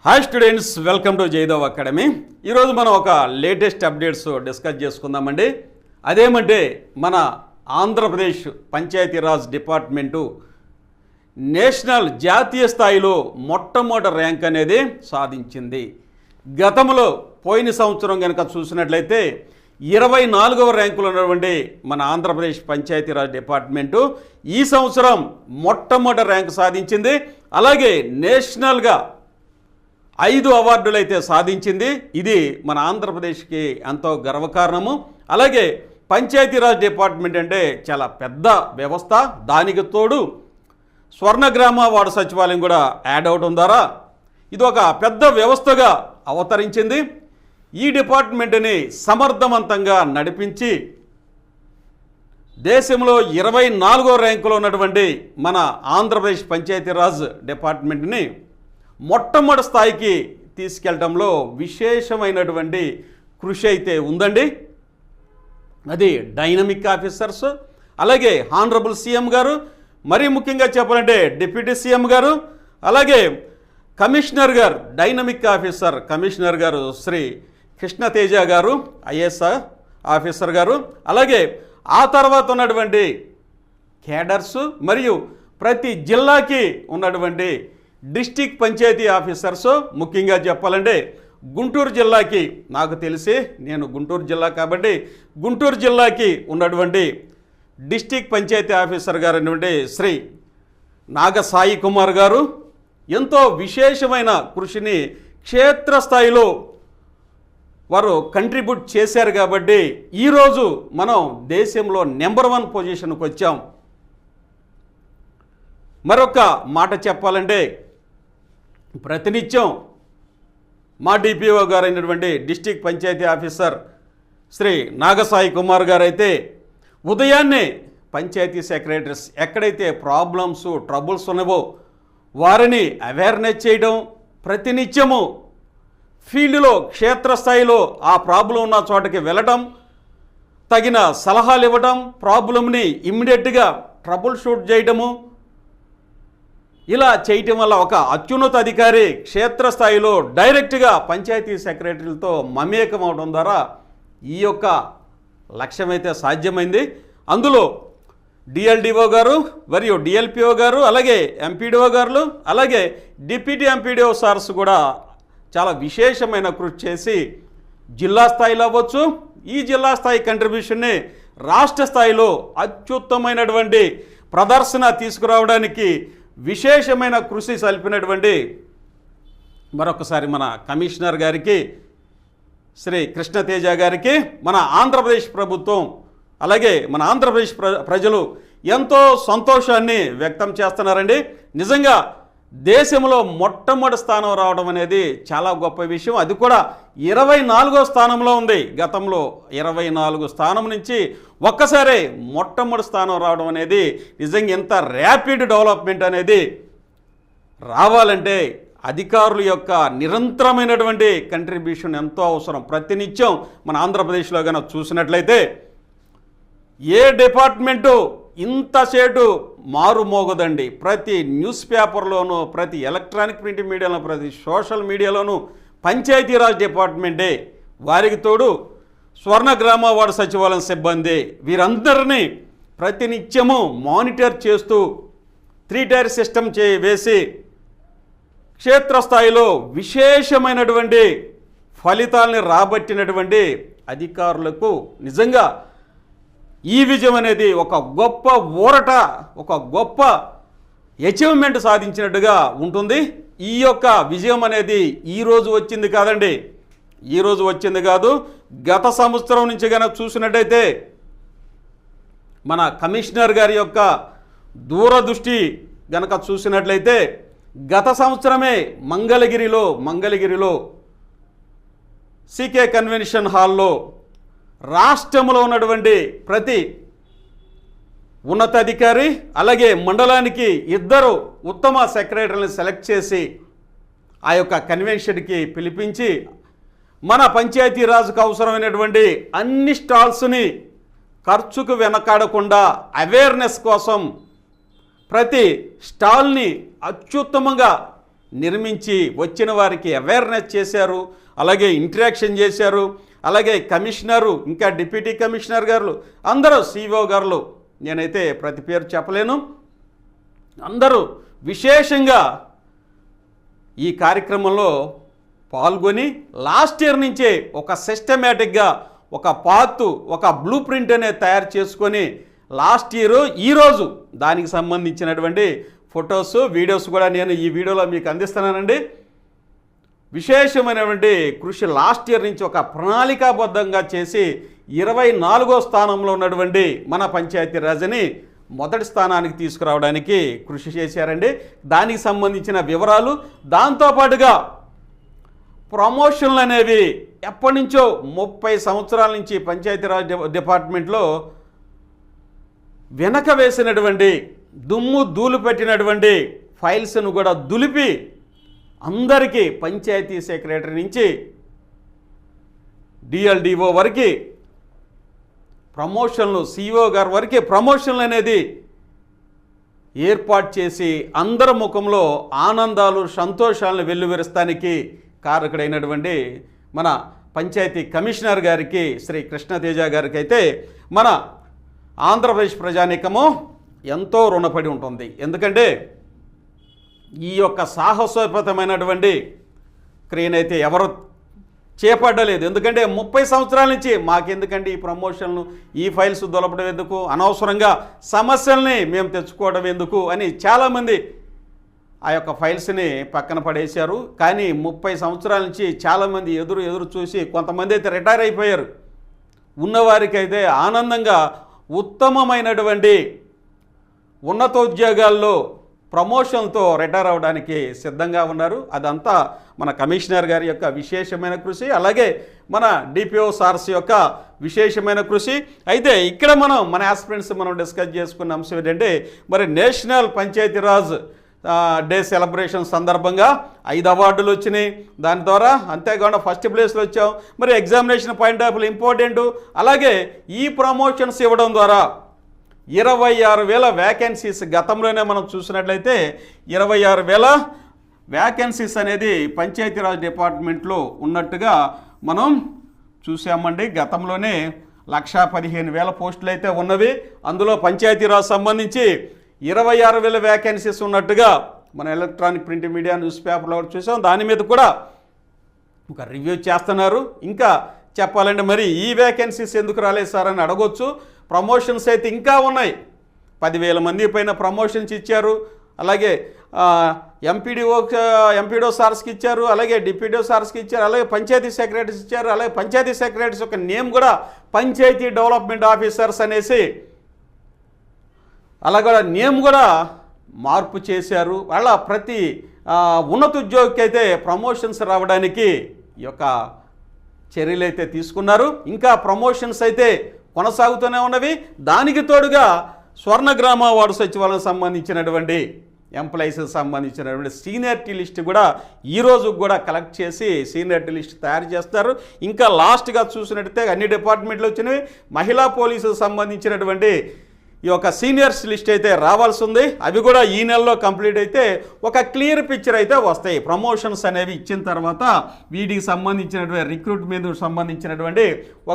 Hi students, welcome to Jaidev academy. ఈరోజు మనం ఒక లేటెస్ట్ అప్డేట్స్ డిస్కస్ చేసుకుందామండి. అదేమంటే మన ఆంధ్రప్రదేశ్ పంచాయతీరాజ్ డిపార్ట్మెంటు నేషనల్ జాతీయ స్థాయిలో మొట్టమొదటి ర్యాంక్ అనేది సాధించింది. గతంలో పోయిన సంవత్సరం కనుక చూసినట్లయితే 24వ ర్యాంకులో ఉన్నటువంటి మన ఆంధ్రప్రదేశ్ పంచాయతీరాజ్ డిపార్ట్మెంటు ఈ సంవత్సరం మొట్టమొదటి ర్యాంకు సాధించింది. అలాగే నేషనల్గా 5 అవార్డులు అయితే సాధించింది. ఇది మన ఆంధ్రప్రదేశ్కి ఎంతో గర్వకారణము. అలాగే పంచాయతీరాజ్ డిపార్ట్మెంట్ అంటే చాలా పెద్ద వ్యవస్థ. దానికి తోడు స్వర్ణగ్రామ వార్డు సచివాలయం కూడా యాడ్ అవడం ద్వారా ఇది ఒక పెద్ద వ్యవస్థగా అవతరించింది. ఈ డిపార్ట్మెంట్ని సమర్థవంతంగా నడిపించి దేశంలో 24వ ర్యాంకులో ఉన్నటువంటి మన ఆంధ్రప్రదేశ్ పంచాయతీరాజ్ డిపార్ట్మెంట్ని మొట్టమొదటి స్థాయికి తీసుకెళ్లడంలో విశేషమైనటువంటి కృషి అయితే ఉందండి. అది డైనమిక్ ఆఫీసర్స్, అలాగే హానరబుల్ సీఎం గారు, మరీ ముఖ్యంగా చెప్పాలంటే డిప్యూటీ సీఎం గారు, అలాగే కమిషనర్ గారు, డైనమిక్ ఆఫీసర్ కమిషనర్ గారు శ్రీ కృష్ణతేజ గారు, ఐఏఎస్ ఆఫీసర్ గారు, అలాగే ఆ తర్వాత ఉన్నటువంటి కేడర్స్ మరియు ప్రతి జిల్లాకి ఉన్నటువంటి డిస్టిక్ పంచాయతీ ఆఫీసర్స్, ముఖ్యంగా చెప్పాలంటే గుంటూరు జిల్లాకి, నాకు తెలిసి నేను గుంటూరు జిల్లా కాబట్టి గుంటూరు జిల్లాకి ఉన్నటువంటి డిస్టిక్ పంచాయతీ ఆఫీసర్ గారు అయినటువంటి శ్రీ నాగసాయి కుమార్ గారు ఎంతో విశేషమైన కృషిని క్షేత్రస్థాయిలో వారు కంట్రిబ్యూట్ చేశారు. కాబట్టి ఈరోజు మనం దేశంలో నెంబర్ 1 పొజిషన్కి వచ్చాం. మరొక మాట చెప్పాలంటే ప్రతినిత్యం మా డిపిఓ గారు అయినటువంటి డిస్టిక్ పంచాయతీ ఆఫీసర్ శ్రీ నాగసాయి కుమార్ గారు అయితే ఉదయాన్నే పంచాయతీ సెక్రటరీస్ ఎక్కడైతే ప్రాబ్లమ్స్ ట్రబుల్స్ ఉన్నావో వారిని అవేర్నెస్ చేయడం, ప్రతినిత్యము ఫీల్డ్లో క్షేత్రస్థాయిలో ఆ ప్రాబ్లం ఉన్న చోటకి వెళ్ళడం, తగిన సలహాలు ఇవ్వడం, ప్రాబ్లంని ఇమ్మీడియట్గా ట్రబుల్ షూట్ చేయడము, ఇలా చేయటం వల్ల ఒక అత్యున్నత అధికారి క్షేత్రస్థాయిలో డైరెక్ట్గా పంచాయతీ సెక్రటరీలతో మమేకం అవడం ద్వారా ఈ యొక్క లక్ష్యం అయితే సాధ్యమైంది. అందులో డిఎల్డిఓ గారు మరియు డిఎల్పిఓ గారు, అలాగే ఎంపీడీఓ గారు, అలాగే డిప్యూటీ ఎంపీడీఓ సార్స్ కూడా చాలా విశేషమైన కృషి చేసి జిల్లా స్థాయిలో అవ్వచ్చు, ఈ జిల్లా స్థాయి కంట్రిబ్యూషన్ని రాష్ట్ర స్థాయిలో అత్యుత్తమైనటువంటి ప్రదర్శన తీసుకురావడానికి విశేషమైన కృషి సల్పినటువంటి మరొకసారి మన కమిషనర్ గారికి శ్రీ కృష్ణతేజ గారికి మన ఆంధ్రప్రదేశ్ ప్రభుత్వం, అలాగే మన ఆంధ్రప్రదేశ్ ప్రజలు ఎంతో సంతోషాన్ని వ్యక్తం చేస్తున్నారండి. నిజంగా దేశంలో మొట్టమొదటి స్థానం రావడం అనేది చాలా గొప్ప విషయం. అది కూడా 24వ స్థానంలో ఉంది. గతంలో 24 స్థానం నుంచి ఒక్కసారి మొట్టమొదటి స్థానం రావడం అనేది నిజంగా ఎంత ర్యాపిడ్ డెవలప్మెంట్ అనేది రావాలంటే అధికారుల యొక్క నిరంతరమైనటువంటి కంట్రిబ్యూషన్ ఎంతో అవసరం. ప్రతినిత్యం మన ఆంధ్రప్రదేశ్లో కనుక చూసినట్లయితే ఏ డిపార్ట్మెంటు ఇంతసేటు మారుమోగదండి. ప్రతి న్యూస్ పేపర్లోనూ, ప్రతి ఎలక్ట్రానిక్ ప్రింట్ మీడియాలో, ప్రతి సోషల్ మీడియాలోనూ పంచాయతీరాజ్ డిపార్ట్మెంటే. వారికి తోడు స్వర్ణగ్రామ వార్డు సచివాలయం సిబ్బంది, వీరందరినీ ప్రతినిత్యము మానిటర్ చేస్తూ 3 టైర్ సిస్టమ్ వేసి క్షేత్రస్థాయిలో విశేషమైనటువంటి ఫలితాలని రాబట్టినటువంటి అధికారులకు నిజంగా ఈ విజయం అనేది ఒక గొప్ప ఊరట, ఒక గొప్ప అచీవ్మెంట్ సాధించినట్టుగా ఉంటుంది. ఈ యొక్క విజయం అనేది ఈరోజు వచ్చింది కాదండి, ఈరోజు వచ్చింది కాదు. గత సంవత్సరం నుంచి కనుక చూసినట్టయితే మన కమిషనర్ గారి యొక్క దూరదృష్టి గనక చూసినట్లయితే గత సంవత్సరమే మంగళగిరిలో సికే కన్వెన్షన్ హాల్లో రాష్ట్రంలో ఉన్నటువంటి ప్రతి ఉన్నతాధికారి, అలాగే మండలానికి 2 ఉత్తమ సెక్రటరీలను సెలెక్ట్ చేసి ఆ యొక్క కన్వెన్షన్కి పిలిపించి మన పంచాయతీరాజ్కు అవసరమైనటువంటి అన్ని స్టాల్స్ని ఖర్చుకు వెనకాడకుండా అవేర్నెస్ కోసం ప్రతి స్టాల్ని అత్యుత్తమంగా నిర్మించి వచ్చిన వారికి అవేర్నెస్ చేశారు, అలాగే ఇంటరాక్షన్ చేశారు. అలాగే కమిషనరు, ఇంకా డిప్యూటీ కమిషనర్ గారు, అందరూ సిఇఓ గారు, నేనైతే ప్రతి పేరు చెప్పలేను, అందరూ విశేషంగా ఈ కార్యక్రమంలో పాల్గొని లాస్ట్ ఇయర్ నుంచే ఒక సిస్టమేటిక్గా ఒక పాత్, ఒక బ్లూ ప్రింట్ అనేది తయారు చేసుకొని లాస్ట్ ఇయర్ ఈరోజు దానికి సంబంధించినటువంటి ఫొటోస్, వీడియోస్ కూడా నేను ఈ వీడియోలో మీకు అందిస్తున్నానండి. విశేషమైనటువంటి కృషి లాస్ట్ ఇయర్ నుంచి ఒక ప్రణాళికాబద్ధంగా చేసి 24వ స్థానంలో ఉన్నటువంటి మన పంచాయతీరాజ్ని మొదటి స్థానానికి తీసుకురావడానికి కృషి చేశారండి. దానికి సంబంధించిన వివరాలు, దాంతోపాటుగా ప్రమోషన్లు అనేవి ఎప్పటి నుంచో 30 సంవత్సరాల నుంచి పంచాయతీరాజ్ డిపార్ట్మెంట్లో వెనక వేసినటువంటి, దుమ్ము ధూళి పెట్టినటువంటి ఫైల్స్ను కూడా దులిపి అందరికీ పంచాయతీ సెక్రటరీ నుంచి డిఎల్డిఓ వరకు ప్రమోషన్లు, సిఇఓ గారి వరకు ప్రమోషన్లు అనేది ఏర్పాటు చేసి అందరి ముఖంలో ఆనందాలు, సంతోషాలను వెల్లువిరుస్తానికి కారకుడైనటువంటి మన పంచాయతీ కమిషనర్ గారికి, శ్రీ కృష్ణతేజ గారికి అయితే మన ఆంధ్రప్రదేశ్ ప్రజానీకము ఎంతో రుణపడి ఉంటుంది. ఎందుకంటే ఈ యొక్క సాహసోపేతమైనటువంటి క్రియను అయితే ఎవరు చేపట్టలేదు. ఎందుకంటే 30 సంవత్సరాల నుంచి మాకెందుకంటే ఈ ప్రమోషన్లు, ఈ ఫైల్స్ దొలపడం ఎందుకు, అనవసరంగా సమస్యల్ని మేము తెచ్చుకోవడం ఎందుకు అని చాలామంది ఆ యొక్క ఫైల్స్ని పక్కన పడేశారు. కానీ 30 సంవత్సరాల నుంచి చాలామంది ఎదురు చూసి కొంతమంది అయితే రిటైర్ అయిపోయారు. ఉన్నవారికి అయితే ఆనందంగా ఉత్తమమైనటువంటి ఉన్నతోద్యోగాల్లో ప్రమోషన్తో రిటైర్ అవ్వడానికి సిద్ధంగా ఉన్నారు. అదంతా మన కమిషనర్ గారి యొక్క విశేషమైన కృషి, అలాగే మన డిపిఓ సార్స్ యొక్క విశేషమైన కృషి. అయితే ఇక్కడ మన ఆస్పిరెంట్స్ డిస్కస్ చేసుకున్న అంశం ఏంటంటే, మరి నేషనల్ పంచాయతీరాజ్ డే సెలబ్రేషన్ సందర్భంగా 5 అవార్డులు వచ్చినాయి. దాని ద్వారా అంతేకాకుండా ఫస్ట్ ప్లేస్లో వచ్చాం. మరి examination point of view important. అలాగే ఈ ప్రమోషన్స్ ఇవ్వడం ద్వారా 26,000 వ్యాకెన్సీస్, గతంలోనే మనం చూసినట్లయితే 26,000 వ్యాకెన్సీస్ అనేది పంచాయతీరాజ్ డిపార్ట్మెంట్లో ఉన్నట్టుగా మనం చూసామండి. గతంలోనే 1,15,000 పోస్టులు అయితే ఉన్నవి. అందులో పంచాయతీరాజ్ సంబంధించి 26,000 వ్యాకెన్సీస్ ఉన్నట్టుగా మన ఎలక్ట్రానిక్ ప్రింట్ మీడియా న్యూస్ పేపర్లో చూసాం. దాని మీద కూడా ఒక రివ్యూ చేస్తున్నారు. ఇంకా చెప్పాలంటే మరి ఈ వ్యాకెన్సీస్ ఎందుకు రాలేదు సార్ అని అడగొచ్చు. ప్రమోషన్స్ అయితే ఇంకా ఉన్నాయి. 10,000 మంది పైన ప్రమోషన్స్ ఇచ్చారు. అలాగే ఎంపీడీఓ సార్స్కి ఇచ్చారు, అలాగే డిప్యూటీ సార్స్కి ఇచ్చారు, అలాగే పంచాయతీ సెక్రటరీస్ ఇచ్చారు. అలాగే పంచాయతీ సెక్రటరీస్ యొక్క నేమ్ కూడా పంచాయతీ డెవలప్మెంట్ ఆఫీసర్స్ అనేసి అలా కూడా నేమ్ కూడా మార్పు చేశారు. వాళ్ళ ప్రతి ఉన్నత ఉద్యోగికి అయితే ప్రమోషన్స్ రావడానికి ఈ యొక్క చర్యలు అయితే తీసుకున్నారు. ఇంకా ప్రమోషన్స్ అయితే కొనసాగుతూనే ఉన్నవి. దానికి తోడుగా స్వర్ణగ్రామ వార్డు సచివాలయం సంబంధించినటువంటి ఎంప్లాయీస్కి సంబంధించినటువంటి సీనియారిటీ లిస్ట్ కూడా ఈరోజు కూడా కలెక్ట్ చేసి సీనియారిటీ లిస్ట్ తయారు చేస్తారు. ఇంకా లాస్ట్గా చూసినట్టయితే అన్ని డిపార్ట్మెంట్లు వచ్చినవి. మహిళా పోలీసుకు సంబంధించినటువంటి ఈ యొక్క సీనియర్స్ లిస్ట్ అయితే రావాల్సి ఉంది. అవి కూడా ఈ నెలలో కంప్లీట్ అయితే ఒక క్లియర్ పిక్చర్ అయితే వస్తాయి. ప్రమోషన్స్ అనేవి ఇచ్చిన తర్వాత వీటికి సంబంధించినటువంటి రిక్రూట్మెంట్ సంబంధించినటువంటి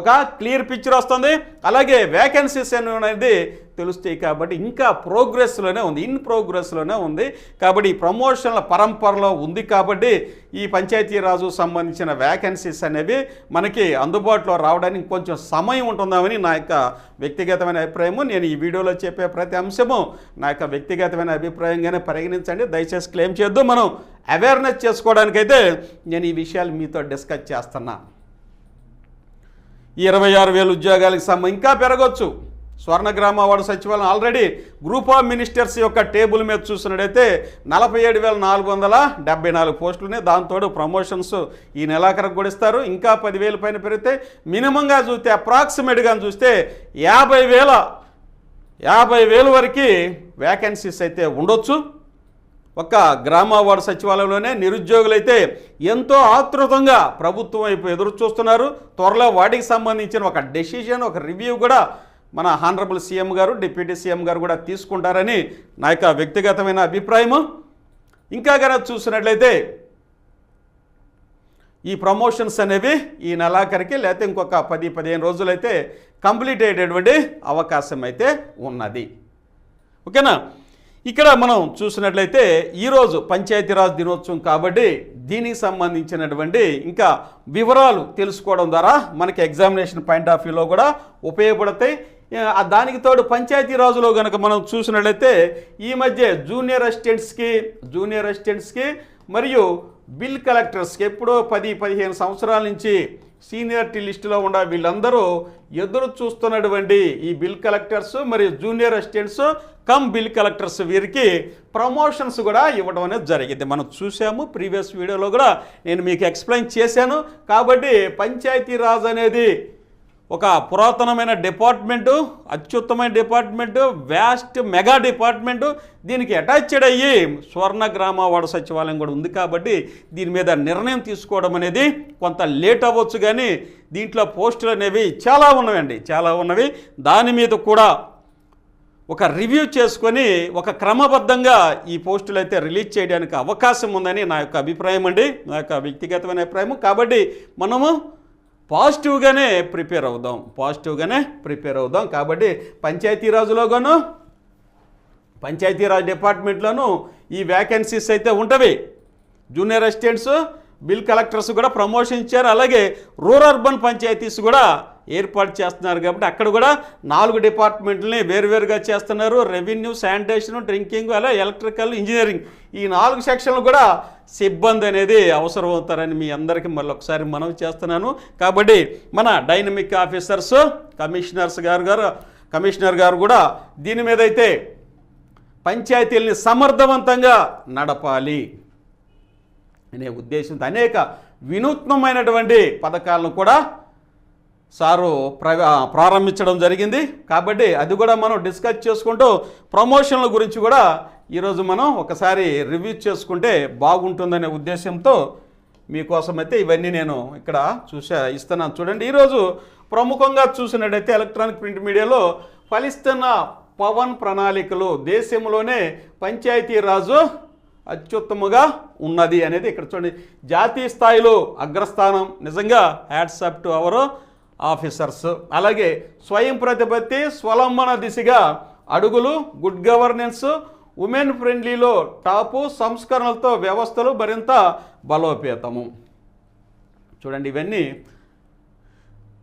ఒక క్లియర్ పిక్చర్ వస్తుంది. అలాగే వేకెన్సీస్ అనేది తెలుస్తాయి. కాబట్టి ఇంకా ప్రోగ్రెస్లోనే ఉంది, ఇన్ ప్రోగ్రెస్లోనే ఉంది. కాబట్టి ఈ ప్రమోషన్ల పరంపరలో ఉంది. కాబట్టి ఈ పంచాయతీరాజు సంబంధించిన వేకెన్సీస్ అనేవి మనకి అందుబాటులో రావడానికి కొంచెం సమయం ఉంటుందామని నా యొక్క వ్యక్తిగతమైన అభిప్రాయము. నేను ఈ వీడియోలో చెప్పే ప్రతి అంశము నా యొక్క వ్యక్తిగతమైన అభిప్రాయంగానే పరిగణించండి. దయచేసి క్లెయిమ్ చేద్దాం. మనం అవేర్నెస్ చేసుకోవడానికైతే నేను ఈ విషయాలు మీతో డిస్కస్ చేస్తున్నా. ఈ 26,000 ఉద్యోగాలకు ఇంకా పెరగవచ్చు. స్వర్ణగ్రామ వార్డు సచివాలయం ఆల్రెడీ గ్రూప్ ఆఫ్ మినిస్టర్స్ యొక్క టేబుల్ మీద చూసినట్టయితే 47,474 పోస్టులునే. దాంతో ప్రమోషన్స్ ఈ నెలాఖరకు కూడా ఇస్తారు. ఇంకా 10,000 పైన పెరిగితే మినిమంగా చూస్తే అప్రాక్సిమేట్గా చూస్తే 50,000 వరకు వ్యాకెన్సీస్ అయితే ఉండొచ్చు. ఒక గ్రామ వార్డు సచివాలయంలోనే నిరుద్యోగులైతే ఎంతో ఆతృతంగా ప్రభుత్వం వైపు ఎదురు చూస్తున్నారు. త్వరలో వాటికి సంబంధించిన ఒక డెసిషన్, ఒక రివ్యూ కూడా మన హానరబుల్ సీఎం గారు, డిప్యూటీ సీఎం గారు కూడా తీసుకుంటారని నా యొక్క వ్యక్తిగతమైన అభిప్రాయము. ఇంకా కనుక చూసినట్లయితే ఈ ప్రమోషన్స్ అనేవి ఈ నెలాఖరికి లేకపోతే ఇంకొక 10-15 రోజులైతే కంప్లీట్ అయ్యేటటువంటి అవకాశం అయితే ఉన్నది. ఓకేనా. ఇక్కడ మనం చూసినట్లయితే ఈరోజు పంచాయతీరాజ్ దినోత్సవం కాబట్టి దీనికి సంబంధించినటువంటి ఇంకా వివరాలు తెలుసుకోవడం ద్వారా మనకి ఎగ్జామినేషన్ పాయింట్ ఆఫ్ వ్యూలో కూడా ఉపయోగపడతాయి. దానికి తోడు పంచాయతీరాజులో కనుక మనం చూసినట్లయితే ఈ మధ్య జూనియర్ అసిస్టెంట్స్కి మరియు బిల్ కలెక్టర్స్కి ఎప్పుడో 10-15 సంవత్సరాల నుంచి సీనియారిటీ లిస్టులో ఉన్న వీళ్ళందరూ ఎదురు చూస్తున్నటువంటి ఈ బిల్ కలెక్టర్స్ మరియు జూనియర్ అసిస్టెంట్స్ బిల్ కలెక్టర్స్ వీరికి ప్రమోషన్స్ కూడా ఇవ్వడం అనేది జరిగింది. మనం చూసాము, ప్రీవియస్ వీడియోలో కూడా నేను మీకు ఎక్స్ప్లెయిన్ చేశాను. కాబట్టి పంచాయతీరాజ్ అనేది ఒక పురాతనమైన department, అత్యుత్తమైన department, vast mega department. దీనికి అటాచ్డ్ అయ్యి స్వర్ణ గ్రామ వార్డు సచివాలయం కూడా ఉంది. కాబట్టి దీని మీద నిర్ణయం తీసుకోవడం అనేది కొంత లేట్ అవ్వచ్చు, కానీ దీంట్లో పోస్టులు అనేవి చాలా ఉన్నవి. దాని మీద కూడా ఒక రివ్యూ చేసుకొని ఒక క్రమబద్ధంగా ఈ పోస్టులు అయితే రిలీజ్ చేయడానికి అవకాశం ఉందని నా యొక్క అభిప్రాయం అండి, నా యొక్క వ్యక్తిగతమైన అభిప్రాయం. కాబట్టి మనము పాజిటివ్గానే ప్రిపేర్ అవుదాం. కాబట్టి పంచాయతీరాజ్ డిపార్ట్మెంట్లోనూ ఈ వ్యాకెన్సీస్ అయితే ఉంటవి. జూనియర్ అసిస్టెంట్స్, బిల్ కలెక్టర్స్ కూడా ప్రమోషన్ ఇచ్చారు. అలాగే రూరల్ అర్బన్ పంచాయతీస్ కూడా ఏర్పాటు చేస్తున్నారు. కాబట్టి అక్కడ కూడా 4 డిపార్ట్మెంట్లని వేరువేరుగా చేస్తున్నారు. రెవెన్యూ, శానిటేషన్, డ్రింకింగ్, అలా ఎలక్ట్రికల్, ఇంజనీరింగ్, ఈ 4 సెక్షన్లు కూడా సిబ్బంది అనేది అవసరం అవుతారని మీ అందరికీ మళ్ళొకసారి మనవి చేస్తున్నాను. కాబట్టి మన డైనమిక్ ఆఫీసర్స్, కమిషనర్ గారు కూడా దీని మీద అయితే పంచాయతీల్ని సమర్థవంతంగా నడపాలి అనే ఉద్దేశంతో అనేక వినూత్నమైనటువంటి పథకాలను కూడా సారు ప్రారంభించడం జరిగింది. కాబట్టి అది కూడా మనం డిస్కస్ చేసుకుంటూ ప్రమోషన్ల గురించి కూడా ఈరోజు మనం ఒకసారి రివ్యూ చేసుకుంటే బాగుంటుందనే ఉద్దేశంతో మీకోసం అయితే ఇవన్నీ నేను ఇక్కడ ఇస్తున్నాను. చూడండి, ఈరోజు ప్రముఖంగా చూసినట్టయితే ఎలక్ట్రానిక్ ప్రింట్ మీడియాలో ఫలిస్తున్న పవన్ ప్రణాళికలు, దేశంలోనే పంచాయతీరాజు అత్యుత్తముగా ఉన్నది అనేది ఇక్కడ చూడండి. జాతీయ స్థాయిలో అగ్రస్థానం, నిజంగా hats up to our officers. అలాగే స్వయం ప్రతిపత్తి, స్వలంబన దిశగా అడుగులు, గుడ్ గవర్నెన్స్, ఉమెన్ ఫ్రెండ్లీలో టాపు, సంస్కరణలతో వ్యవస్థలు మరింత బలోపేతము. చూడండి, ఇవన్నీ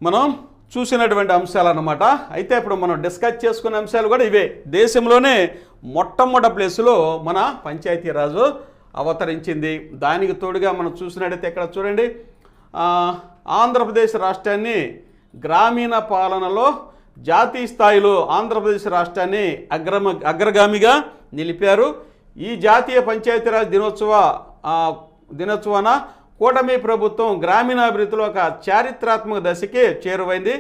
మనం చూసినటువంటి అంశాలు అన్నమాట. అయితే ఇప్పుడు మనం డిస్కస్ చేసుకునే అంశాలు కూడా ఇవే. దేశంలోనే మొట్టమొదటి ప్లేసులో మన పంచాయతీరాజు అవతరించింది. దానికి తోడుగా మనం చూసినట్టయితే ఇక్కడ చూడండి, ఆంధ్రప్రదేశ్ రాష్ట్రాన్ని గ్రామీణ పాలనలో జాతీయ స్థాయిలో ఆంధ్రప్రదేశ్ రాష్ట్రాన్ని అగ్రగామిగా నిలిపారు. ఈ జాతీయ పంచాయతీరాజ్ దినోత్సవాన కూటమి ప్రభుత్వం గ్రామీణాభివృద్ధిలో ఒక చారిత్రాత్మక దశకి చేరువైంది.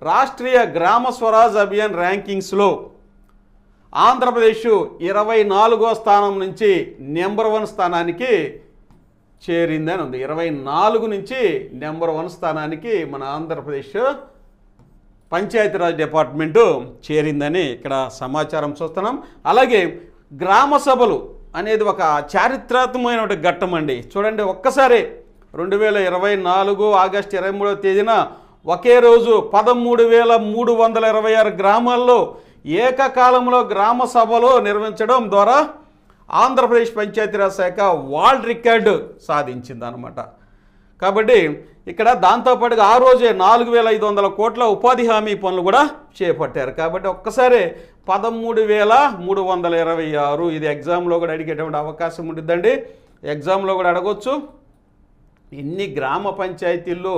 రాష్ట్రీయ గ్రామ స్వరాజ్ అభియాన్ ర్యాంకింగ్స్లో ఆంధ్రప్రదేశ్ 24వ స్థానం నుంచి నెంబర్ 1 స్థానానికి చేరిందని ఉంది. 24 నుంచి నెంబర్ 1 స్థానానికి మన ఆంధ్రప్రదేశ్ పంచాయతీరాజ్ డిపార్ట్మెంటు చేరిందని ఇక్కడ సమాచారం చూస్తున్నాం. అలాగే గ్రామ సభలు అనేది ఒక చారిత్రాత్మకమైన ఘట్టం అండి. చూడండి, ఒక్కసారి 2024 ఆగస్టు 23వ తేదీన ఒకే రోజు 13,326 గ్రామాల్లో ఏకకాలంలో గ్రామ సభలు నిర్వహించడం ద్వారా ఆంధ్రప్రదేశ్ పంచాయతీరాజ్ శాఖ వరల్డ్ రికార్డు సాధించిందనమాట. కాబట్టి ఇక్కడ దాంతోపాటుగా ఆ రోజే 4,500 కోట్ల ఉపాధి హామీ పనులు కూడా చేపట్టారు. కాబట్టి ఒక్కసారి 13,326. ఇది ఎగ్జామ్లో కూడా అడిగేటువంటి అవకాశం ఉంటుందండి. ఎగ్జామ్లో కూడా అడగొచ్చు. ఇన్ని గ్రామ పంచాయతీల్లో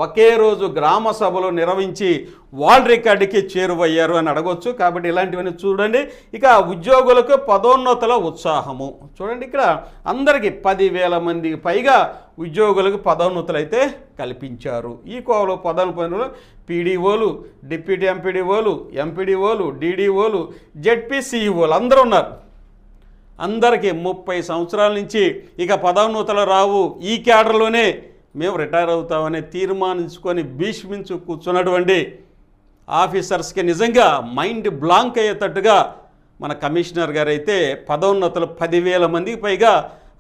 ఒకే రోజు గ్రామ సభలు నిర్వహించి వరల్డ్ రికార్డుకి చేరువయ్యారు అని అడగొచ్చు. కాబట్టి ఇలాంటివన్నీ చూడండి. ఇక ఉద్యోగులకు పదోన్నతుల ఉత్సాహము చూడండి. ఇక్కడ అందరికీ 10,000 మందికి పైగా ఉద్యోగులకు పదోన్నతులు అయితే కల్పించారు. ఈ కోవలో పదోన్నతులు పీడీఓలు, డిప్యూటీ ఎంపీడీఓలు, ఎంపీడీఓలు, డీడీఓలు, జెడ్పీసీఈఓలు అందరూ ఉన్నారు. అందరికీ 30 సంవత్సరాల నుంచి ఇక పదోన్నతులు రావు, ఈ క్యాడర్లోనే మేము రిటైర్ అవుతామని తీర్మానించుకొని భీష్మించు కూర్చున్నటువంటి ఆఫీసర్స్కి నిజంగా మైండ్ బ్లాంక్ అయ్యేటట్టుగా మన కమిషనర్ గారు అయితే పదోన్నతులు 10,000 మందికి పైగా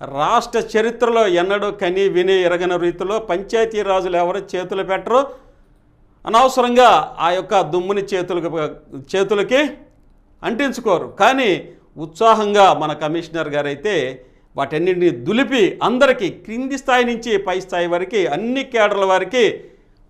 రాష్ట్ర చరిత్రలో ఎన్నడూ కని విని ఎరగని రీతిలో పంచాయతీరాజులు ఎవరు చేతులు పెట్టరు, అనవసరంగా ఆ యొక్క దుమ్ముని చేతులకి అంటించుకోరు. కానీ ఉత్సాహంగా మన కమిషనర్ గారు అయితే వాటన్నింటినీ దులిపి అందరికీ క్రింది స్థాయి నుంచి పై స్థాయి వరకు అన్ని కేడర్ల వారికి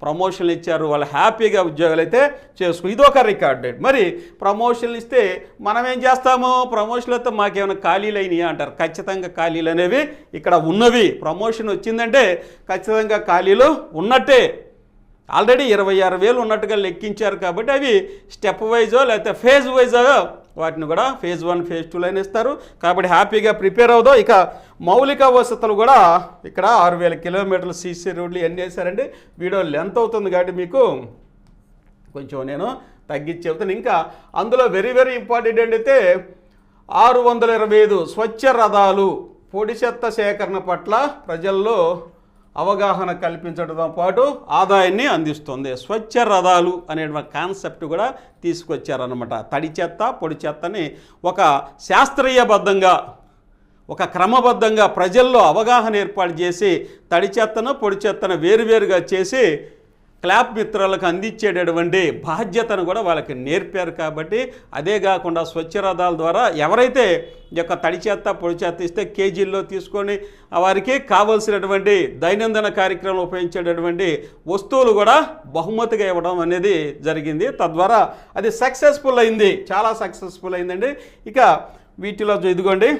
ప్రమోషన్లు ఇచ్చారు. వాళ్ళు హ్యాపీగా ఉద్యోగాలు అయితే చేసుకుని ఇదొక రికార్డు. మరి ప్రమోషన్లు ఇస్తే మనం ఏం చేస్తాము, ప్రమోషన్లతో మాకేమైనా ఖాళీలు అయినాయా అంటారు. ఖచ్చితంగా ఖాళీలు అనేవి ఇక్కడ ఉన్నవి. ప్రమోషన్ వచ్చిందంటే ఖచ్చితంగా ఖాళీలు ఉన్నట్టే. ఆల్రెడీ 26,000 ఉన్నట్టుగా లెక్కించారు కాబట్టి అవి స్టెప్ వైజో లేకపోతే ఫేజ్ వైజో వాటిని కూడా ఫేజ్ 1 ఫేజ్ 2 ఇస్తారు. కాబట్టి హ్యాపీగా ప్రిపేర్ అవుదాం. ఇక మౌలిక వసతులు కూడా ఇక్కడ 6,000 కిలోమీటర్లు సీసీ రోడ్లు ఎన్ని వేశారండి. వీడియో లెంత్ అవుతుంది కాబట్టి మీకు కొంచెం నేను తగ్గించి చెబుతాను. ఇంకా అందులో వెరీ వెరీ ఇంపార్టెంట్ ఏంటంటే 625 స్వచ్ఛ రథాలు పొడి చెత్త సేకరణ పట్ల ప్రజల్లో అవగాహన కల్పించడంతో పాటు ఆదాయాన్ని అందిస్తుంది. స్వచ్ఛ రథాలు అనేటువంటి కాన్సెప్ట్ కూడా తీసుకొచ్చారనమాట. తడి చెత్త పొడి చెత్తని ఒక శాస్త్రీయబద్ధంగా ఒక క్రమబద్ధంగా ప్రజల్లో అవగాహన ఏర్పాటు చేసి తడి చెత్తను పొడి చెత్తను వేరువేరుగా చేసి క్లాప్ మిత్రులకు అందించేటటువంటి బాధ్యతను కూడా వాళ్ళకి నేర్పారు. కాబట్టి అదే కాకుండా స్వచ్ఛ రథాల ద్వారా ఎవరైతే ఈ యొక్క తడి చెత్త పొడి చెత్త ఇస్తే కేజీల్లో తీసుకొని వారికి కావలసినటువంటి దైనందిన కార్యక్రమంలో ఉపయోగించేటటువంటి వస్తువులు కూడా బహుమతిగా ఇవ్వడం అనేది జరిగింది. తద్వారా అది సక్సెస్ఫుల్ అయింది, చాలా సక్సెస్ఫుల్ అయిందండి. ఇక వీటిలో ఇదిగోండి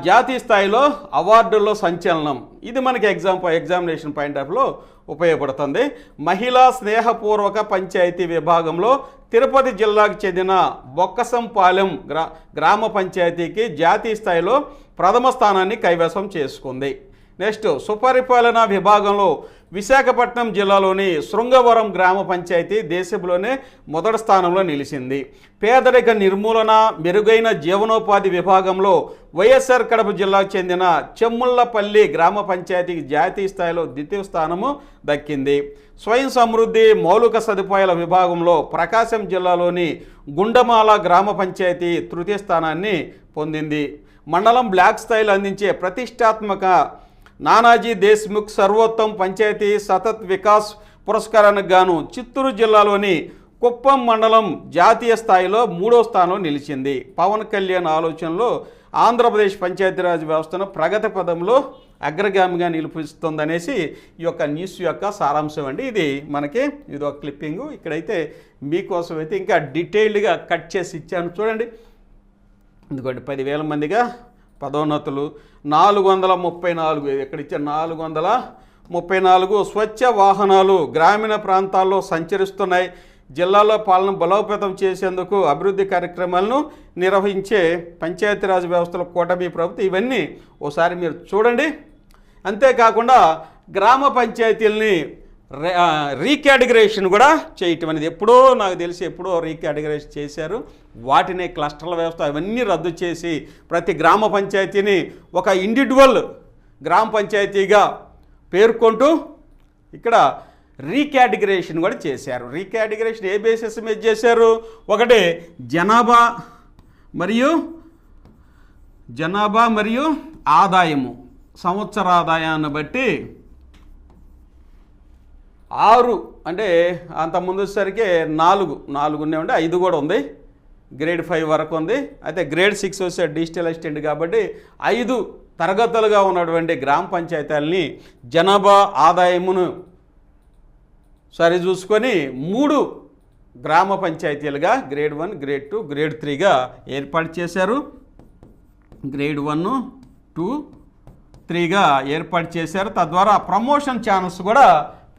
జాతీయ స్థాయిలో అవార్డుల్లో సంచలనం. ఇది మనకి ఎగ్జామినేషన్ పాయింట్ ఆఫ్లో ఉపయోగపడుతుంది. మహిళా స్నేహపూర్వక పంచాయతీ విభాగంలో తిరుపతి జిల్లాకు చెందిన బొక్కసంపాలెం గ్రామ పంచాయతీకి జాతీయ స్థాయిలో ప్రథమ స్థానాన్ని కైవసం చేసుకుంది. నెక్స్ట్ సుపరిపాలనా విభాగంలో విశాఖపట్నం జిల్లాలోని శృంగవరం గ్రామ పంచాయతీ దేశంలోనే మొదటి స్థానంలో నిలిచింది. పేదరిక నిర్మూలన మెరుగైన జీవనోపాధి విభాగంలో వైఎస్ఆర్ కడప జిల్లాకు చెందిన చెమ్ముళ్లపల్లి గ్రామ పంచాయతీకి జాతీయ స్థాయిలో ద్వితీయ స్థానము దక్కింది. స్వయం సమృద్ధి మౌలిక సదుపాయాల విభాగంలో ప్రకాశం జిల్లాలోని గుండమాల గ్రామ పంచాయతీ తృతీయ స్థానాన్ని పొందింది. మండలం బ్లాక్ స్థాయిలో అందించే ప్రతిష్టాత్మక నానాజీ దేశ్ముఖ్ సర్వోత్తమ్ పంచాయతీ సతత్ వికాస్ పురస్కారానికి గాను చిత్తూరు జిల్లాలోని కుప్పం మండలం జాతీయ స్థాయిలో 3వ స్థానంలో నిలిచింది. పవన్ కళ్యాణ్ ఆలోచనలో ఆంధ్రప్రదేశ్ పంచాయతీరాజ్ వ్యవస్థను ప్రగతి పదంలో అగ్రగామిగా నిలిపిస్తుందనేసి ఈ యొక్క న్యూస్ యొక్క సారాంశం అండి. ఇది మనకి ఇది ఒక క్లిప్పింగు. ఇక్కడైతే మీకోసం అయితే ఇంకా డీటెయిల్డ్గా కట్ చేసి ఇచ్చాను చూడండి. ఎందుకంటే 10,000 మందిగా పదోన్నతులు 434 ఎక్కడ ఇచ్చారు 434 స్వచ్ఛ వాహనాలు గ్రామీణ ప్రాంతాల్లో సంచరిస్తున్నాయి. జిల్లాలో పాలన బలోపేతం చేసేందుకు అభివృద్ధి కార్యక్రమాలను నిర్వహించే పంచాయతీరాజ్ వ్యవస్థల కూటమి ప్రభుత్వం ఇవన్నీ ఓసారి మీరు చూడండి. అంతేకాకుండా గ్రామ పంచాయతీలని రీకేటగరైజేషన్ కూడా చేయటం అనేది ఎప్పుడో నాకు తెలిసి ఎప్పుడో రీకేటగరైజేషన్ చేశారు. వాటిని క్లస్టర్ల వ్యవస్థ అవన్నీ రద్దు చేసి ప్రతి గ్రామ పంచాయతీని ఒక ఇండివిజువల్ గ్రామ పంచాయతీగా పేర్కొంటూ ఇక్కడ రీకేటగరైజేషన్ కూడా చేశారు. రీకేటగరైజేషన్ ఏ బేసిస్ మీద చేశారు? ఒకటి జనాభా మరియు ఆదాయము, సంవత్సర ఆదాయాన్ని బట్టి 6 అంటే అంతకుముందు వచ్చేసరికి 4 ఉన్నాయంటే 5 కూడా ఉంది, గ్రేడ్ 5 వరకు ఉంది. అయితే గ్రేడ్ 6 వచ్చే డిజిటల్ అసిస్టెంట్ కాబట్టి 5 తరగతులుగా ఉన్నటువంటి గ్రామ పంచాయతీలని జనాభా ఆదాయమును సరిచూసుకొని 3 గ్రామ పంచాయతీలుగా గ్రేడ్ 1, గ్రేడ్ 2, గ్రేడ్ 3గా ఏర్పాటు చేశారు. గ్రేడ్ 1, 2, 3గా ఏర్పాటు చేశారు. తద్వారా ప్రమోషన్ ఛానల్స్ కూడా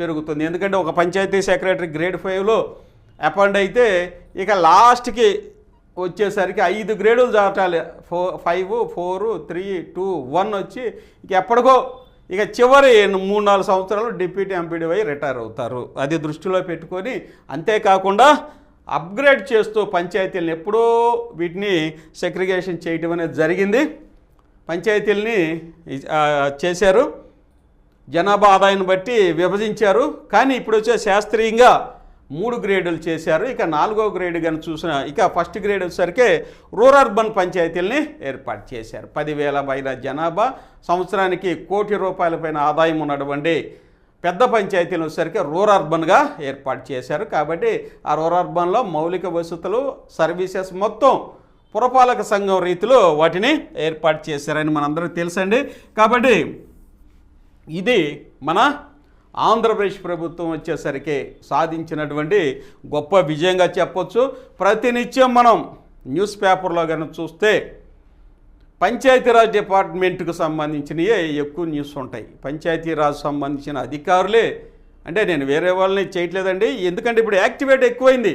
పెరుగుతుంది. ఎందుకంటే ఒక పంచాయతీ సెక్రటరీ గ్రేడ్ 5లో అపాయింట్ అయితే ఇక లాస్ట్కి వచ్చేసరికి 5 గ్రేడులు దాటాలి. 5, 4, 3, 2, 1 వచ్చి ఇక ఎప్పటికో ఇక చివరి 3-4 సంవత్సరాలు డిప్యూటీ ఎంపీడీ రిటైర్ అవుతారు. అది దృష్టిలో పెట్టుకొని అంతేకాకుండా అప్గ్రేడ్ చేస్తూ పంచాయతీలను ఎప్పుడో వీటిని సెగ్రిగేషన్ చేయటం అనేది జరిగింది. పంచాయతీలని చేశారు, జనాభా ఆదాయాన్ని బట్టి విభజించారు. కానీ ఇప్పుడు వచ్చే శాస్త్రీయంగా 3 గ్రేడులు చేశారు. ఇక 4వ గ్రేడ్ కానీ చూసిన ఇక ఫస్ట్ గ్రేడ్ వచ్చేసరికి రూరల్ అర్బన్ పంచాయతీలని ఏర్పాటు చేశారు. 10,000 పైన జనాభా, సంవత్సరానికి ₹1,00,00,000 పైన ఆదాయం ఉన్నటువంటి పెద్ద పంచాయతీలు వచ్చేసరికి రూరల్ అర్బన్గా ఏర్పాటు చేశారు. కాబట్టి ఆ రూరల్ అర్బన్లో మౌలిక వసతులు, సర్వీసెస్ మొత్తం పురపాలక సంఘం రీతిలో వాటిని ఏర్పాటు చేశారని మనందరికీ తెలుసండి. కాబట్టి ఇది మన ఆంధ్రప్రదేశ్ ప్రభుత్వం వచ్చేసరికి సాధించినటువంటి గొప్ప విజయంగా చెప్పొచ్చు. ప్రతినిత్యం మనం న్యూస్ పేపర్లో కనుక చూస్తే పంచాయతీరాజ్ డిపార్ట్మెంట్కు సంబంధించినవే ఎక్కువ న్యూస్ ఉంటాయి. పంచాయతీరాజ్ సంబంధించిన అధికారులే, అంటే నేను వేరే వాళ్ళని చేయట్లేదండి, ఎందుకంటే ఇప్పుడు యాక్టివేట్ ఎక్కువైంది.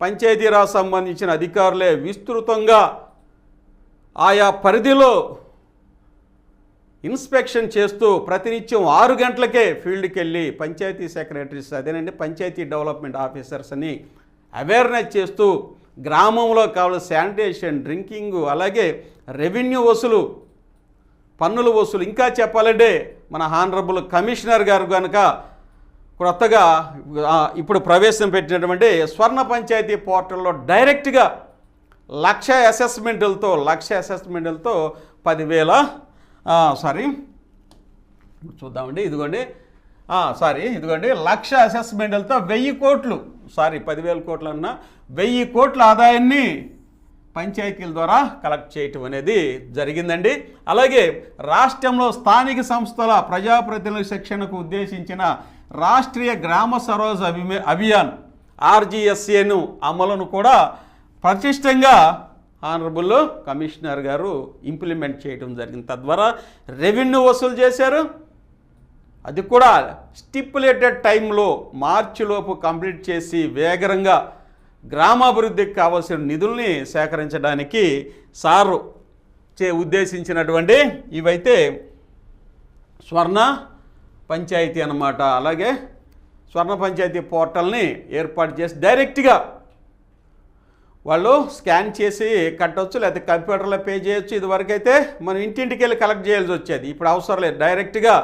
పంచాయతీరాజ్ సంబంధించిన అధికారులే విస్తృతంగా ఆయా పరిధిలో ఇన్స్పెక్షన్ చేస్తూ ప్రతినిత్యం 6 గంటలకే ఫీల్డ్కి వెళ్ళి పంచాయతీ సెక్రటరీస్, అదేనండి పంచాయతీ డెవలప్మెంట్ ఆఫీసర్స్ని అవేర్నెస్ చేస్తూ గ్రామంలో కావాల్సిన శానిటేషన్, డ్రింకింగ్, అలాగే రెవెన్యూ వసూలు, పన్నుల వసూలు, ఇంకా చెప్పాలంటే మన హానరబుల్ కమిషనర్ గారు కనుక కొత్తగా ఇప్పుడు ప్రవేశం పెట్టినటువంటి స్వర్ణ పంచాయతీ పోర్టల్లో డైరెక్ట్గా 1,00,000 అసెస్మెంట్లతో 10,000 చూద్దామండి, ఇదిగోండి 1,00,000 అసెస్మెంట్లతో 1,000 కోట్లు, 10,000 కోట్లు అన్న 1,000 కోట్ల ఆదాయాన్ని పంచాయతీల ద్వారా కలెక్ట్ చేయటం అనేది జరిగిందండి. అలాగే రాష్ట్రంలో స్థానిక సంస్థల ప్రజాప్రతినిధుల శిక్షణకు ఉద్దేశించిన రాష్ట్రీయ గ్రామ సరోజ్ అభియాన్ RGSAను అమలును కూడా ప్రతిష్టంగా ఆనరబుల్ కమిషనర్ గారు ఇంప్లిమెంట్ చేయడం జరిగింది. తద్వారా రెవెన్యూ వసూలు చేశారు. అది కూడా స్టిపులేటెడ్ టైంలో మార్చిలోపు కంప్లీట్ చేసి వేగంగా గ్రామాభివృద్ధికి కావాల్సిన నిధుల్ని సేకరించడానికి సారు ఉద్దేశించినటువంటి ఇవైతే స్వర్ణ పంచాయతీ అన్నమాట. అలాగే స్వర్ణ పంచాయతీ పోర్టల్ని ఏర్పాటు చేసి డైరెక్ట్గా వాళ్ళు స్కాన్ చేసి కట్టవచ్చు, లేకపోతే కంప్యూటర్లో పే చేయొచ్చు. ఇదివరకైతే మనం ఇంటింటికి వెళ్ళి కలెక్ట్ చేయాల్సి వచ్చేది, ఇప్పుడు అవసరం లేదు. డైరెక్ట్గా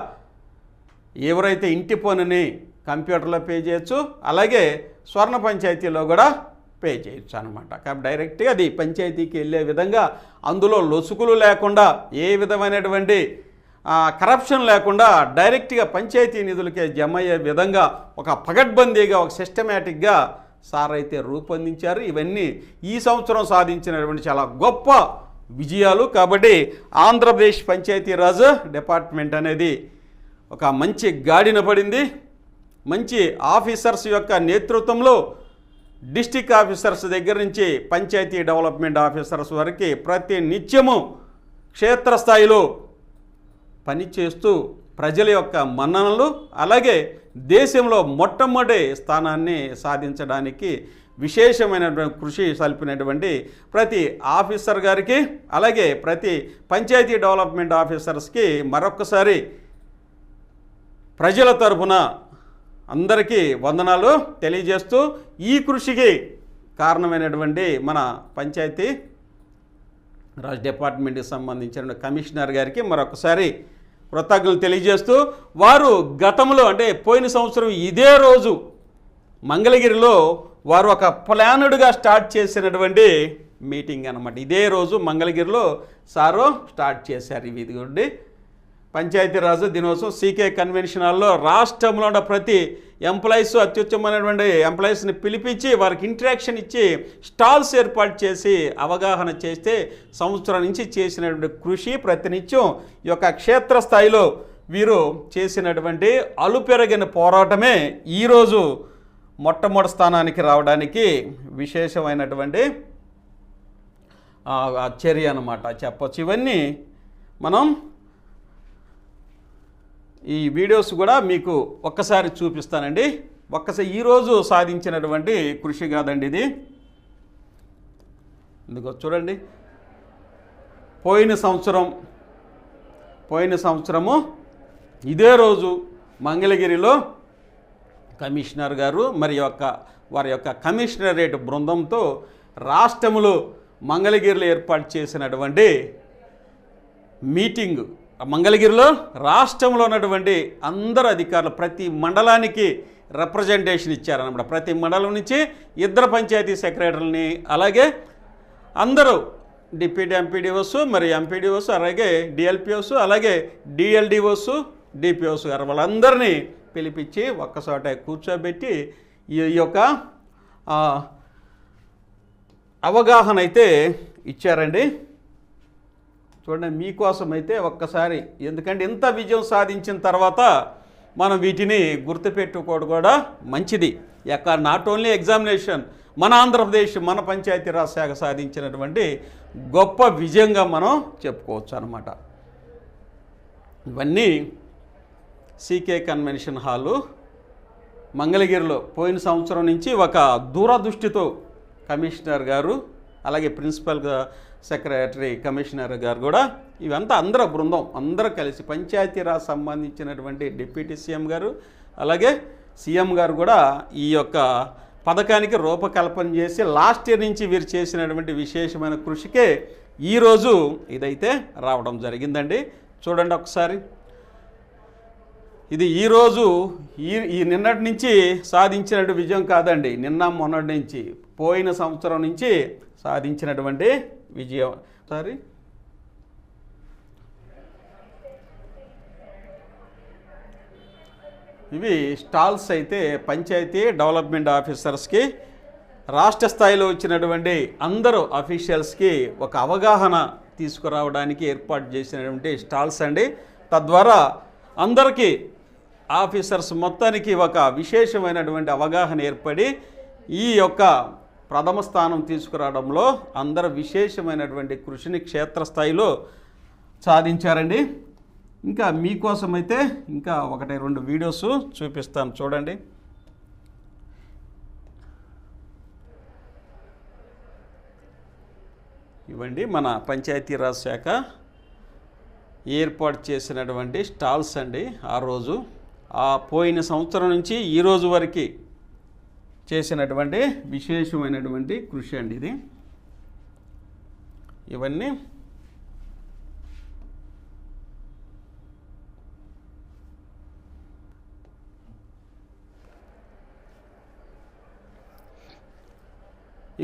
ఎవరైతే ఇంటి పన్నుని కంప్యూటర్లో పే చేయొచ్చు, అలాగే స్వర్ణ పంచాయతీలో కూడా పే చేయొచ్చు అనమాట. కాబట్టి డైరెక్ట్గా అది పంచాయతీకి వెళ్ళే విధంగా, అందులో లొసుకులు లేకుండా, ఏ విధమైనటువంటి కరప్షన్ లేకుండా డైరెక్ట్గా పంచాయతీ నిధులకే జమ అయ్యే విధంగా ఒక పగడ్బందీగా, ఒక సిస్టమేటిక్గా సార్ అయితే రూపొందించారు. ఇవన్నీ ఈ సంవత్సరం సాధించినటువంటి చాలా గొప్ప విజయాలు. కాబట్టి ఆంధ్రప్రదేశ్ పంచాయతీరాజ్ డిపార్ట్మెంట్ అనేది ఒక మంచి గాడిన పడింది. మంచి ఆఫీసర్స్ యొక్క నేతృత్వంలో డిస్టిక్ ఆఫీసర్స్ దగ్గర నుంచి పంచాయతీ డెవలప్మెంట్ ఆఫీసర్స్ వరకు ప్రతి నిత్యము క్షేత్రస్థాయిలో పనిచేస్తూ ప్రజల యొక్క మన్ననలు, అలాగే దేశంలో మొట్టమొదటి స్థానాన్ని సాధించడానికి విశేషమైనటువంటి కృషి సల్పినటువంటి ప్రతి ఆఫీసర్ గారికి, అలాగే ప్రతి పంచాయతీ డెవలప్మెంట్ ఆఫీసర్స్కి మరొక్కసారి ప్రజల తరఫున అందరికీ వందనాలు తెలియజేస్తూ, ఈ కృషికి కారణమైనటువంటి మన పంచాయతీ రాజ్ డిపార్ట్మెంట్కి సంబంధించిన కమిషనర్ గారికి మరొకసారి కృతజ్ఞతలు తెలియజేస్తూ, వారు గతంలో అంటే పోయిన సంవత్సరం ఇదే రోజు మంగళగిరిలో వారు ఒక ప్లానుడ్గా స్టార్ట్ చేసినటువంటి మీటింగ్ అన్నమాట. ఇదే రోజు మంగళగిరిలో సారు స్టార్ట్ చేశారు. ఇదిగోండి పంచాయతీరాజ్ దినోత్సవం CK కన్వెన్షన్ హాల్లో రాష్ట్రంలో ఉన్న ప్రతి ఎంప్లాయీస్, అత్యుత్తమైనటువంటి ఎంప్లాయీస్ని పిలిపించి వారికి ఇంటరాక్షన్ ఇచ్చి స్టాల్స్ ఏర్పాటు చేసి అవగాహన చేస్తే సంవత్సరం నుంచి చేసినటువంటి కృషి ప్రతినిత్యం ఈ యొక్క క్షేత్రస్థాయిలో వీరు చేసినటువంటి అలుపెరగిన పోరాటమే ఈరోజు మొట్టమొదటి స్థానానికి రావడానికి విశేషమైనటువంటి చర్య అన్నమాట చెప్పొచ్చు. ఇవన్నీ మనం ఈ వీడియోస్ కూడా మీకు ఒక్కసారి చూపిస్తానండి. ఈరోజు సాధించినటువంటి కృషి కాదండి ఇది. ఇదిగో చూడండి, పోయిన సంవత్సరము ఇదే రోజు మంగళగిరిలో కమిషనర్ గారు వారి యొక్క కమిషనరేట్ బృందంతో రాష్ట్రములో మంగళగిరిలో ఏర్పాటు చేసినటువంటి మీటింగ్. మంగళగిరిలో రాష్ట్రంలో ఉన్నటువంటి అందరు అధికారులు, ప్రతి మండలానికి రిప్రజెంటేషన్ ఇచ్చారన్నమాట. ప్రతి మండలం నుంచి 2 పంచాయతీ సెక్రటరీలని, అలాగే అందరూ డిప్యూటీ ఎంపీడీఓస్, మరి ఎంపీడీఓస్, అలాగే డిఎల్పిఓస్, అలాగే డిఎల్డిఓస్, డిపిఓస్ గారు వాళ్ళందరినీ పిలిపించి ఒక్కచోట కూర్చోబెట్టి ఈ యొక్క అవగాహన అయితే ఇచ్చారండి. చూడండి, మీకోసం అయితే ఒక్కసారి, ఎందుకంటే ఇంత విజయం సాధించిన తర్వాత మనం వీటిని గుర్తుపెట్టుకోవడం కూడా మంచిది. నాట్ ఓన్లీ ఎగ్జామినేషన్, మన ఆంధ్రప్రదేశ్, మన పంచాయతీరాజ్ శాఖ సాధించినటువంటి గొప్ప విజయంగా మనం చెప్పుకోవచ్చు అన్నమాట. ఇవన్నీ సీకే కన్వెన్షన్ హాలు మంగళగిరిలో పోయిన సంవత్సరం నుంచి ఒక దూరదృష్టితో కమిషనర్ గారు, అలాగే ప్రిన్సిపల్ సెక్రటరీ కమిషనర్ గారు కూడా, ఇవంతా అందరూ బృందం అందరూ కలిసి పంచాయతీరాజ్ సంబంధించినటువంటి డిప్యూటీ సీఎం గారు, అలాగే సీఎం గారు కూడా ఈ యొక్క పథకానికి రూపకల్పన చేసి లాస్ట్ ఇయర్ నుంచి వీరు చేసినటువంటి విశేషమైన కృషికే ఈరోజు ఇదైతే రావడం జరిగిందండి. చూడండి ఒకసారి, ఇది ఈరోజు ఈ నిన్నటి నుంచి సాధించినటువంటి విజయం కాదండి, నిన్న మొన్నటి నుంచి, పోయిన సంవత్సరం నుంచి సాధించినటువంటి విజయం. సారీ, ఇవి స్టాల్స్ అయితే పంచాయతీ డెవలప్మెంట్ ఆఫీసర్స్కి, రాష్ట్ర స్థాయిలో వచ్చినటువంటి అందరూ అఫీషియల్స్కి ఒక అవగాహన తీసుకురావడానికి ఏర్పాటు చేసినటువంటి స్టాల్స్ అండి. తద్వారా అందరికీ, ఆఫీసర్స్ మొత్తానికి ఒక విశేషమైనటువంటి అవగాహన ఏర్పడి ఈ యొక్క ప్రథమ స్థానం తీసుకురావడంలో అందరూ విశేషమైనటువంటి కృషిని క్షేత్రస్థాయిలో సాధించారండి. ఇంకా మీకోసం అయితే ఇంకా 1-2 వీడియోస్ చూపిస్తాను, చూడండి. ఇవ్వండి మన పంచాయతీరాజ్ శాఖ ఏర్పాటు చేసినటువంటి స్టాల్స్ అండి. ఆ రోజు పోయిన సంవత్సరం నుంచి ఈ రోజు వరకు చేసినటువంటి విశేషమైనటువంటి కృషి అండి ఇది. ఇవన్నీ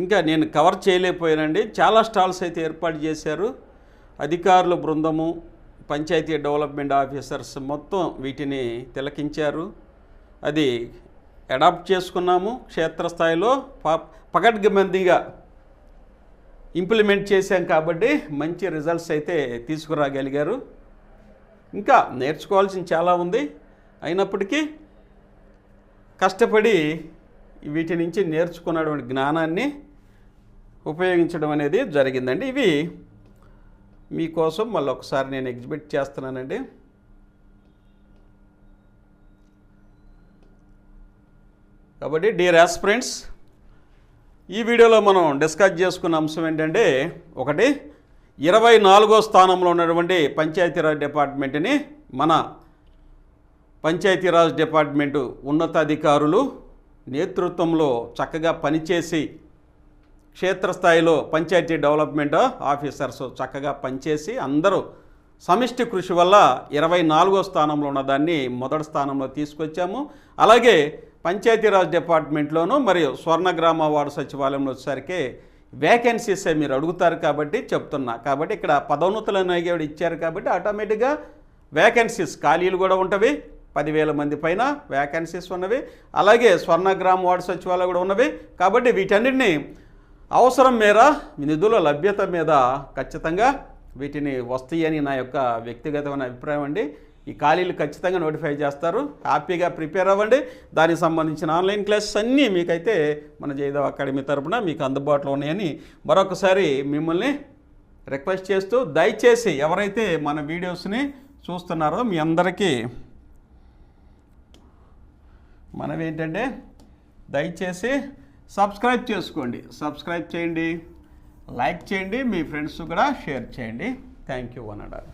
ఇంకా నేను కవర్ చేయలేకపోయానండి. చాలా స్టాల్స్ అయితే ఏర్పాటు చేశారు. అధికారుల బృందము, పంచాయతీ డెవలప్మెంట్ ఆఫీసర్స్ మొత్తం వీటిని తిలకించారు. అది అడాప్ట్ చేసుకున్నాము. క్షేత్రస్థాయిలో పకడ్బందీగా ఇంప్లిమెంట్ చేశాం కాబట్టి మంచి రిజల్ట్స్ అయితే తీసుకురాగలిగారు. ఇంకా నేర్చుకోవాల్సిన చాలా ఉంది, అయినప్పటికీ కష్టపడి వీటి నుంచి నేర్చుకున్నటువంటి జ్ఞానాన్ని ఉపయోగించడం అనేది జరిగిందండి. ఇవి మీకోసం మళ్ళీ ఒకసారి నేను ఎగ్జిబిట్ చేస్తున్నానండి. కాబట్టి డియర్ ఆస్పిరెంట్స్, ఈ వీడియోలో మనం డిస్కస్ చేసుకున్న అంశం ఏంటంటే, ఒకటి 24వ స్థానంలో ఉన్నటువంటి పంచాయతీరాజ్ డిపార్ట్మెంట్ని మన పంచాయతీరాజ్ డిపార్ట్మెంటు ఉన్నతాధికారులు నేతృత్వంలో చక్కగా పనిచేసి, క్షేత్రస్థాయిలో పంచాయతీ డెవలప్మెంట్ ఆఫీసర్స్ చక్కగా పనిచేసి అందరూ సమిష్టి కృషి వల్ల 24వ స్థానంలో ఉన్నదాన్ని మొదటి స్థానంలో తీసుకొచ్చాము. అలాగే పంచాయతీరాజ్ డిపార్ట్మెంట్లోనూ మరియు స్వర్ణగ్రామ వార్డు సచివాలయంలో వచ్చేసరికి వేకెన్సీస్ మీరు అడుగుతారు కాబట్టి చెప్తున్నా. కాబట్టి ఇక్కడ పదోన్నతులు అనేవి ఇచ్చారు కాబట్టి ఆటోమేటిక్గా వేకెన్సీస్, ఖాళీలు కూడా ఉంటవి. 10,000 మంది పైన వేకెన్సీస్ ఉన్నవి. అలాగే స్వర్ణగ్రామ వార్డు సచివాలయం కూడా ఉన్నవి. కాబట్టి వీటన్నిటిని అవసరం మేర నిధుల లభ్యత మీద ఖచ్చితంగా వీటిని వస్తాయని నా యొక్క వ్యక్తిగతమైన అభిప్రాయం అండి. ఈ ఖాళీలు ఖచ్చితంగా నోటిఫై చేస్తారు. హ్యాపీగా ప్రిపేర్ అవ్వండి. దానికి సంబంధించిన ఆన్లైన్ క్లాసెస్ అన్నీ మీకైతే మన జయదేవ్ అకాడమీ తరపున మీకు అందుబాటులో ఉన్నాయని మరొకసారి మిమ్మల్ని రిక్వెస్ట్ చేస్తూ, దయచేసి ఎవరైతే మన వీడియోస్ని చూస్తున్నారో మీ అందరికీ మనం ఏంటంటే, దయచేసి సబ్స్క్రైబ్ చేసుకోండి. సబ్స్క్రైబ్ చేయండి, లైక్ చేయండి, మీ ఫ్రెండ్స్ కూడా షేర్ చేయండి. Thank you one and all.